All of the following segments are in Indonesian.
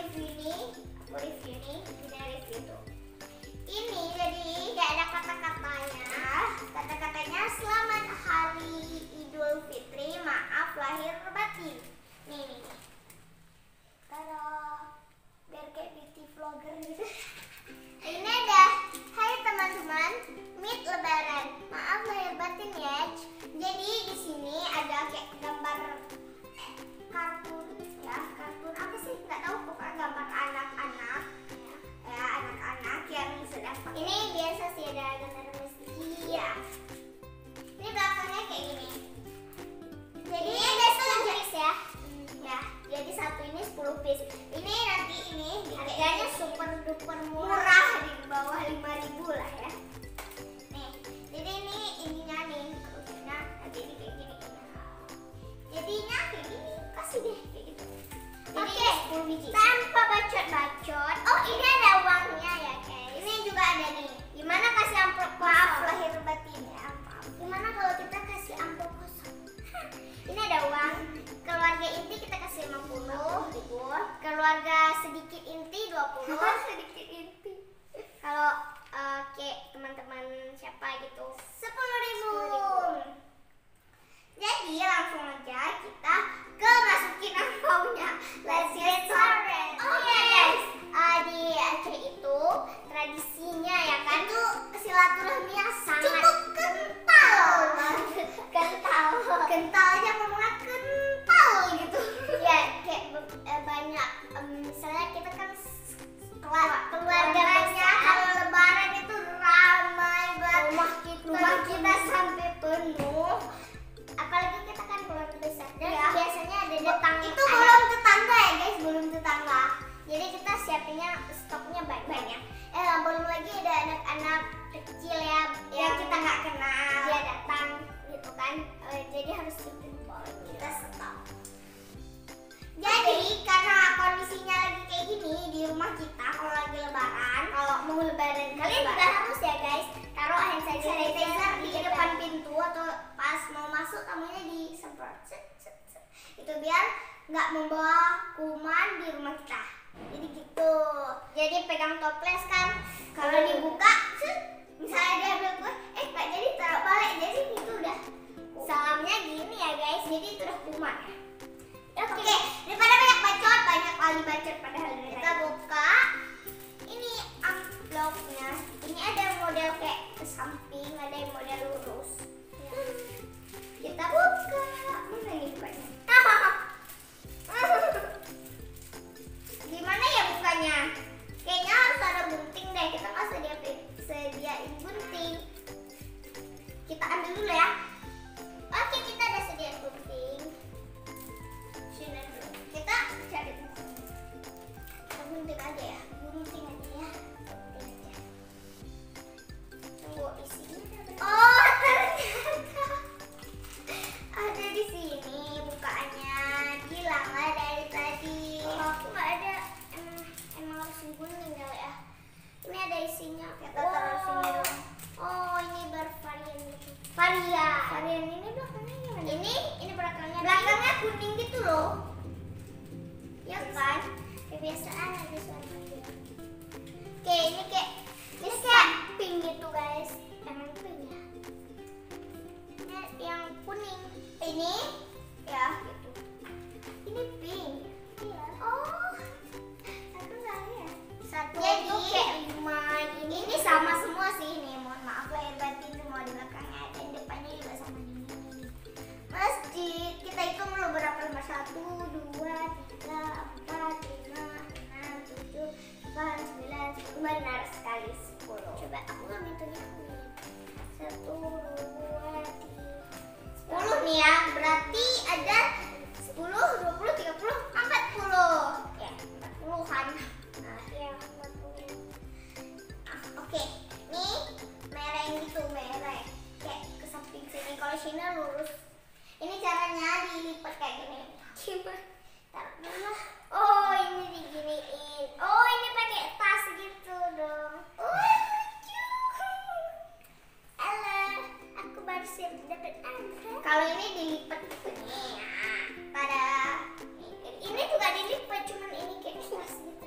review tuh. Ini jadi kayak ada kata-katanya. Kata-katanya selamat hari Idul Fitri, maaf lahir batin. Nih. Tada. Biar kayak beauty vlogger gitu. Ini ada, hai teman-teman, meet lebaran. Maaf lahir batin ya. Jadi di sini ada kayak gambar kartun ya, kartun apa sih? Nggak tahu, pokoknya gambar anak-anak ya, anak-anak yang sedang pakai. Ini biasa sih ada gambar masjid ya. Ini belakangnya kayak gini. Jadi ada 10 piece ya. Ya, jadi satu ini 10 piece. Ini nanti ini harganya super duper murah, di bawah 5.000 lah ya. Nih, jadi ini ininya nih, terusnya nanti ini kayak gini. Jadinya kayak gini, kasih deh kayak gitu. Oke, 10 biji. Tanpa bacot-bacot. Oh, ini ada uangnya ya guys. Ini juga ada nih. Gimana kasih amplop kosong? Maaf lahir batin ya. Gimana kalau kita kasih amplop kosong? Ini ada uang. Keluarga inti kita kasih 50.000. Keluarga sedikit inti 20. Sedikit inti. Kalau kayak teman-teman siapa gitu 10.000. Jadi langsung aja kita ke masukin angpaunya. Let's get started. Oh ya guys, di acara itu tradisinya ya kan tuh silaturahminya sangat cukup kental. Kental aja ngomongnya kental gitu. Ya kayak banyak misalnya kita kan keluarganya kalau lebaran itu ramai banget. Rumah kita sampai penuh. Apalagi kita kan keluarga besar dan ya, biasanya ada tetangga. Itu belum tetangga ya guys, belum tetangga. Jadi kita siapinnya stoknya banyak. Belum lagi ada anak-anak kecil ya yang kita nggak kenal. Dia datang gitu kan. Jadi harus siapin kita stok. Jadi karena kondisinya lagi kayak gini di rumah kita kalau lagi lebaran, kalau mau lebaran kalian juga harus ya guys taruh hand sanitizer di depan pintu atau pas mau masuk tamunya disemprot. Itu biar nggak membawa kuman di rumah kita. Jadi gitu. Jadi pegang toples kan, kalau dibuka, misalnya dia ambil kue, nggak jadi taruh balik. Jadi itu udah salamnya gini ya guys. Jadi itu udah kuman ya. Oke, daripada banyak kali bacot padahal kita buka ini amplopnya. Ini ada model kayak ke samping, ada yang model lurus. Kita buka. Mana nih bukanya? Gimana ya bukanya? Kayaknya harus ada gunting deh. Kita nggak sediain gunting. Kita ambil dulu ya. Oke, kita udah sediain gunting. Kita cari gunting aja ya. Gunting aja. Tunggu isinya. Oh, ternyata ada di sini bukaannya. Hilang lah dari tadi. Aku nggak ada. Emang harus digunting kali ya. Ini ada isinya. Kita taruh sini dong. Oh, ini bervarian gitu. Varian ini belakangnya gimana? Ini belakangnya kuning gitu loh. Ya kan? Kebiasaan ada suara dia. Oke, ini kayak pink gitu guys. Emang pink ya? Ini yang kuning. Ini ya gitu. Ini pink. Iya. Oh, aku nggak lihat. Satunya itu kayak 5 ini. Ini sama semua sih ini. Mohon maaf lahir batin semua di belakangnya dan depannya juga sama ini. Masjid kita hitung dulu berapa nomor 1, 2, 3, 4, 5, 6, 7, 8, 9, 10. Benar sekali 10. Coba aku nggak hitungnya nih. 1, 2, 3, 10 nih ya. Berarti ada 10, 20, 30, 40. Ya, 40-an. Nah, ya 40. Oke. Nih merah gitu, merah. Kayak ke samping sini. Kalau sini lurus. Ini caranya dilipat kayak gini. Gimana? Taruh dulu. Oh, ini diginiin. Oh, ini pakai tas gitu dong. Oh, lucu. Halo, aku baru siap dapat angka. Kalau ini dilipat begini ya. Pada ini juga dilipat, cuman ini kayak tas gitu.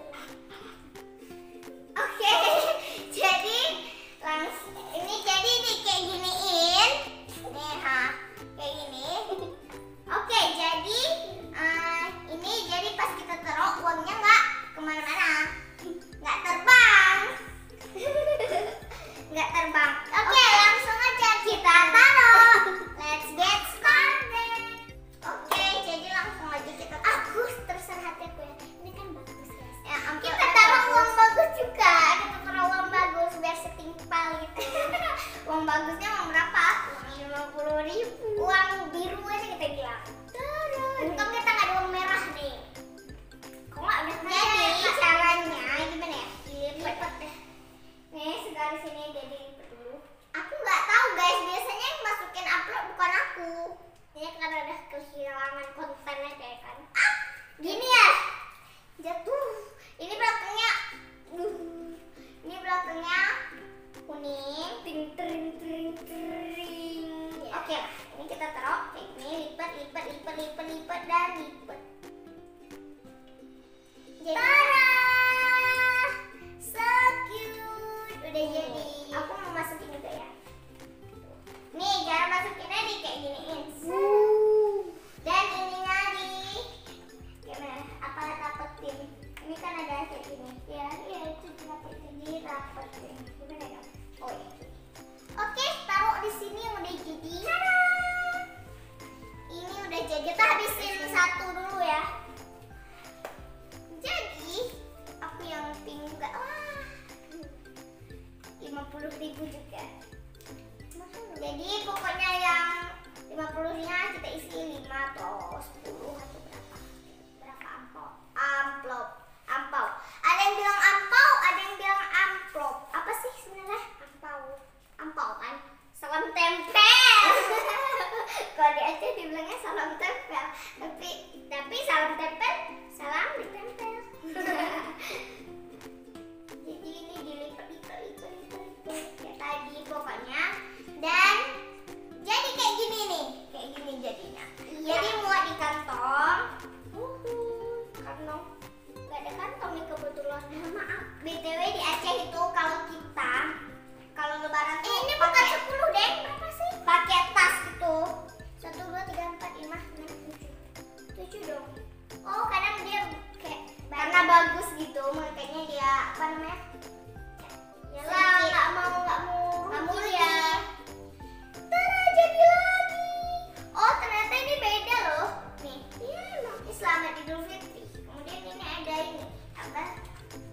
apa?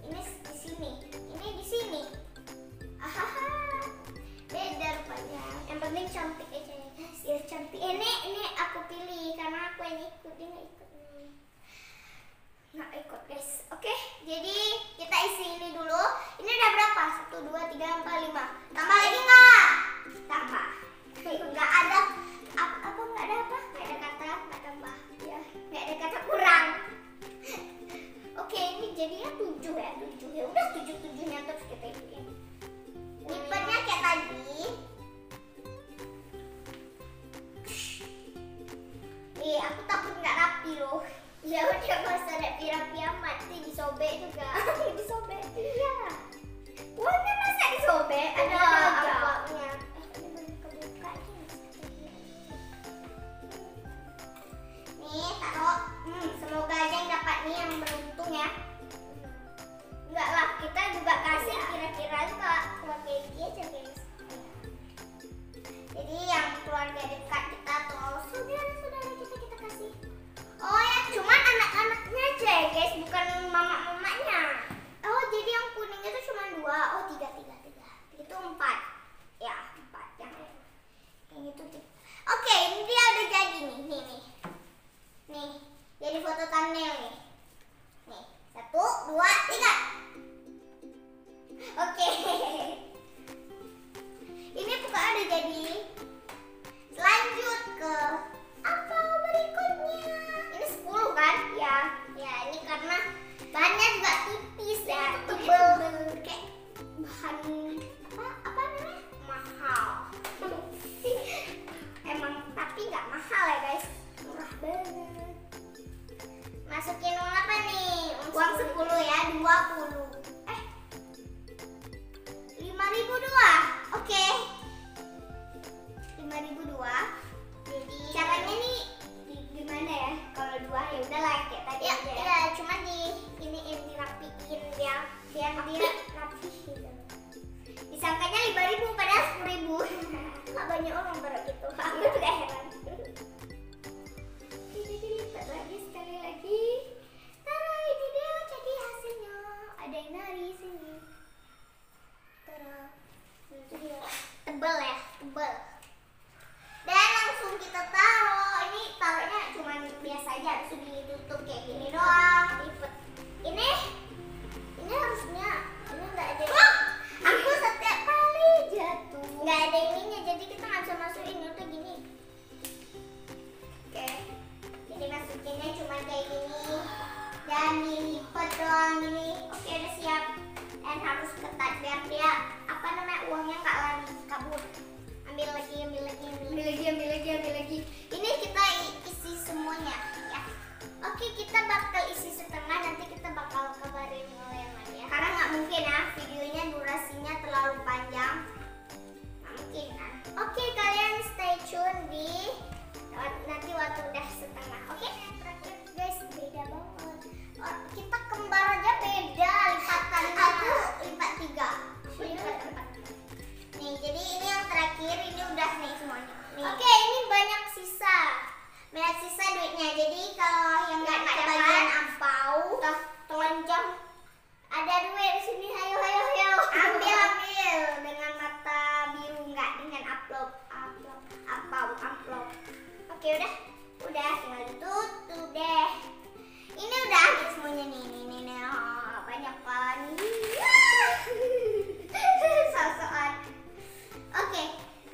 Ini di sini. Ini di sini. Ahaha. Beda rupanya. Yang penting cantik aja ya guys. Ya cantik. Ini aku pilih karena aku yang ikut, dia nggak ikut. Nggak ikut guys. Oke, jadi kita isi ini dulu. Ini udah berapa? 1, 2, 3, 4, 5. Tambah lagi nggak? Tambah. Nggak ada apa? Nggak ada apa? Nggak ada kata nggak tambah. Ya, nggak ada kata kurang. Oke, ini jadinya 7 ya. 7 ya. Udah 7-7-nya terus kita ikutin. Lipatnya kayak tadi. Aku takut nggak rapi loh. Ya udah nggak usah rapi-rapi amat. Disobek juga. Disobek. Iya. Uangnya masa disobek? Ada apa-apanya. Nih taruh. Semoga aja yang dapat nih yang beruntung ya. Enggak lah, kita juga kasih kira-kira enggak keluarga dia aja guys. Jadi yang keluarga dekat kita atau saudara-saudara kita kasih. Oh ya, cuman anak-anaknya aja ya guys, bukan mama-mamanya. Oh jadi yang kuning itu cuma 2. Oh 3. Itu 4. Ya 4 yang itu 3. Oke, ini dia udah jadi nih. Nih, jadi foto thumbnail nih. Nih, 1, 2, 3. Oke. Ini pokoknya udah jadi. Lanjut ke apa berikutnya? Ini 10 kan? Ya ini karena bahannya juga tipis ya. Tebel kayak bahan apa namanya? Mahal. Emang tapi nggak mahal ya guys. Murah banget. Masukin uang apa nih? Uang 10 ya, 20. 5.002. Oke. 5.002. Jadi caranya nih gimana ya? Kalau 2 ya udahlah kayak tadi aja. Iya, cuma ini dirapiin biar dia rapi gitu. Disangkanya 5.000 padahal 10.000. Nggak banyak orang baru gitu. Aku juga heran. Jadi lipat lagi sekali lagi. Tara, ini dia jadi hasilnya. Ada yang nari sini. Tebel ya, tebel. Dan langsung kita taruh. Ini taruhnya cuma biasa aja, harus ditutup kayak gini doang. Ini harusnya ini nggak ada. Aku setiap kali jatuh nggak ada ininya, jadi kita nggak bisa masukin udah gini. Oke, jadi masukinnya cuma kayak gini dan dilipat doang gini. Oke, udah siap. Dan harus ketat biar dia uangnya nggak lari kabur. Ambil lagi. Ini kita isi semuanya ya. Oke, kita bakal isi setengah, nanti kita bakal kabarin yang lain ya. Karena nggak mungkin ya videonya durasinya terlalu panjang. Nggak mungkin kan. Oke, kalian stay tune di nanti waktu udah setengah. Oke, terakhir guys, beda banget. Kita kembar aja beda lipatannya. Aku lipat 3. Nih, jadi ini yang terakhir, ini udah nih semuanya. Nih. Oke, ini banyak sisa duitnya. Jadi kalau yang nggak ada bagian ampau, telanjang, ada duit di sini. Ayo, ambil dengan mata biru, nggak dengan amplop. Oke, udah tinggal ditutup deh. Ini udah habis semuanya nih. Banyak kan. Sosokan. Oke,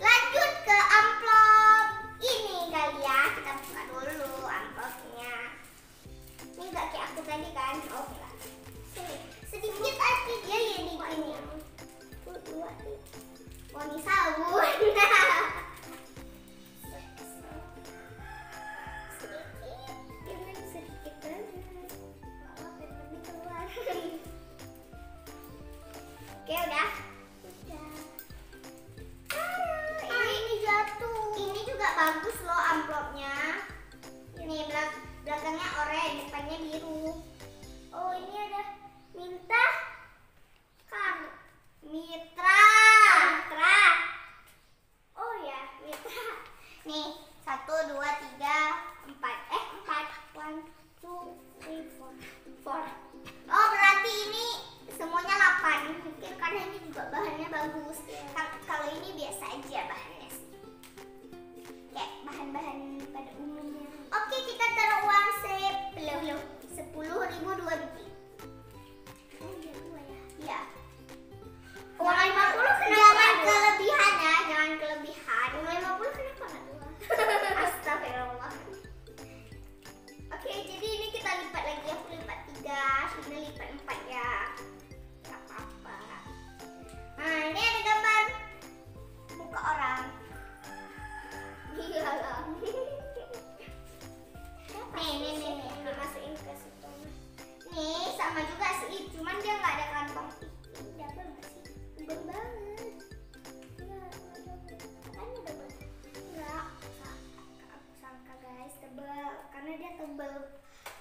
lanjut ke amplop ini kali ya. Kita buka dulu amplopnya. Ini nggak kayak aku tadi kan? Oh enggak. Sini, sedikit aja dia ya di ini. Wangi sabun. Sedikit banget. Keluar. Oke, udah. Ini jatuh. Ini juga bagus loh amplopnya. Ini belakangnya oranye, depannya biru. Oh, ini ada Mitra. Oh ya, Mitra. Nih, 1, 2, 3, 4. 4. 1, 2, 3, 4. Oh, berarti karena ini juga bahannya bagus. Kalau ini biasa aja bahannya sih, kayak bahan-bahan pada umumnya. Oke, kita taruh uang 10.000 2 biji. Oh iya, 2 ya. Iya. Uang 50 kenapa? Jangan kelebihan ya, jangan kelebihan. Uang 50 kenapa nggak 2? Astagfirullah. Oke, jadi ini kita lipat lagi. Aku lipat 3, Sina lipat 4 ya. Gak apa-apa. Nah, ini ada gambar muka orang. Iyalah. Nih, dimasukin ke situ. Nih, sama juga sih, cuman dia nggak ada kantong. Double nggak sih? Tebel banget. Iya, katanya double. Enggak, aku sangka guys tebel, karena dia tebel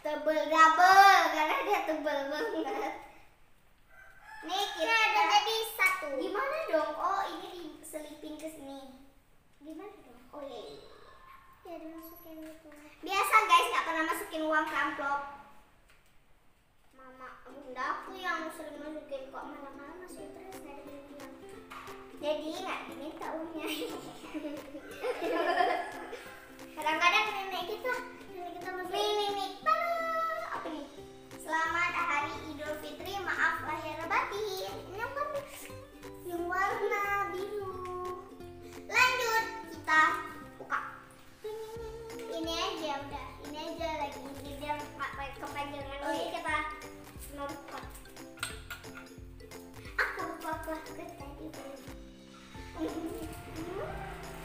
double, karena dia tebel banget. Nih kita ada jadi 1. Gimana dong? Oh, ini diselipin ke sini. Gimana dong? Oh iya. Ya dimasukin gitu. Biasa guys, nggak pernah masukin uang ke amplop. Mama, bunda aku yang sering masukin kok, malah masukin terus nggak ada bilang. Jadi nggak diminta uangnya. Kadang-kadang nenek kita masukin. Nih. Apa nih? Selamat Hari Idul Fitri, maaf lahir batin. Ini apa nih? Yang warna biru. Lanjut, kita buka. Ini aja udah, ini aja lagi. Biar nggak kepanjangan. Oh iya, kita nomor. Aku lupa tadi.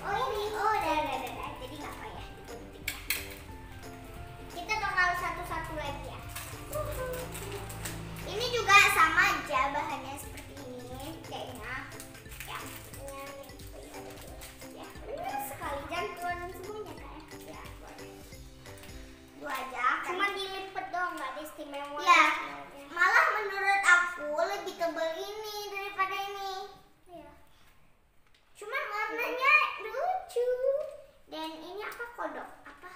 Oh ini, udah. Jadi nggak payah digunting. Kita bakal satu-satu lagi ya. Ini juga sama aja bahannya seperti ini kayaknya. Ya, benar sekali. Jangan keluarin semuanya kan? Ya, boleh. 2 aja. Cuma dilipet doang, nggak ada istimewa. Ya, malah menurut aku lebih tebal ini daripada ini. Ya. Cuman warnanya lucu. Dan ini apa, kodok? Apa?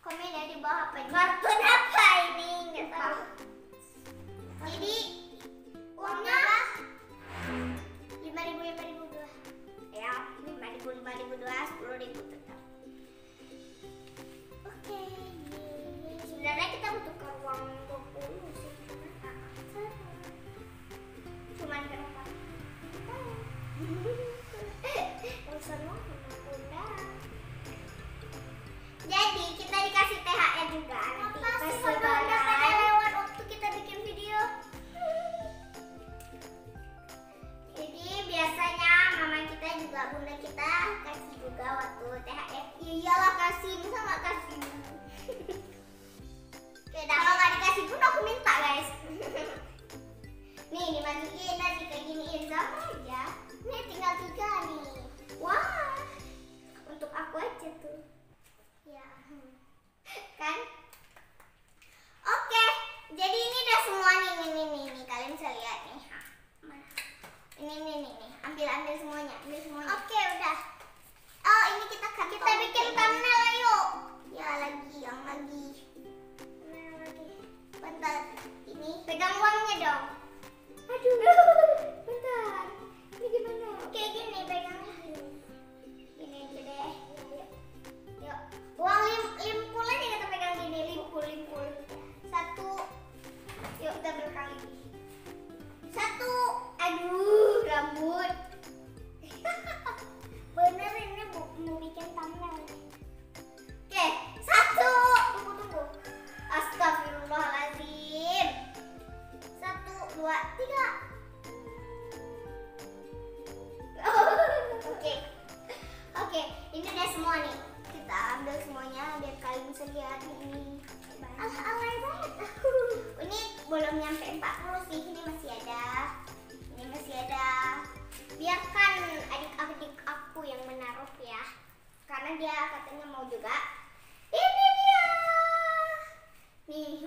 Komen ya di bawah apa? Kartun apa ini? Nggak tahu. Jadi uangnya 5.000 dua. Ya, 5.000 dua, 10.000 tetap. Oke. Sebenarnya kita butuh ke uang 20 sih. Cuman kenapa? Urusan uang bunda. Jadi kita dikasih THR juga nanti pas lebaran. Lewat waktu kita bikin video. Jadi biasanya mama kita juga, bunda kita kasih juga waktu THR. Iyalah kasih, masa nggak kasih? Kalau nggak dikasih pun aku minta guys. Nih dimasukin nanti kayak giniin sama aja. Nih tinggal 3 nih. Wah, untuk aku aja tuh. Ya, kan? Oke, jadi ini udah semua nih. Kalian bisa lihat nih. Mana? Ini. Ambil semuanya. Oke, udah. Oh, ini kita bikin thumbnail ayo. Ya, yang lagi. Bentar. Ini pegang uangnya dong. Aduh. Bentar. Ini gimana? Kayak gini pegangnya. Gini aja deh. Yuk. Uang limpul aja kita pegang gini, limpul. 1. Yuk kita berkali. 1. Aduh, rambut. Bener ini mau bikin thumbnail. Oke, 1. Tunggu. Astagfirullahaladzim. 1, 2, 3. Oke, ini udah semua nih. Kita ambil semuanya biar kalian bisa lihat ini. Alay banget. Ini belum nyampe 40 sih. Ini masih ada. Biarkan adik-adik aku yang menaruh ya. Karena dia katanya mau juga. Ini dia. Nih,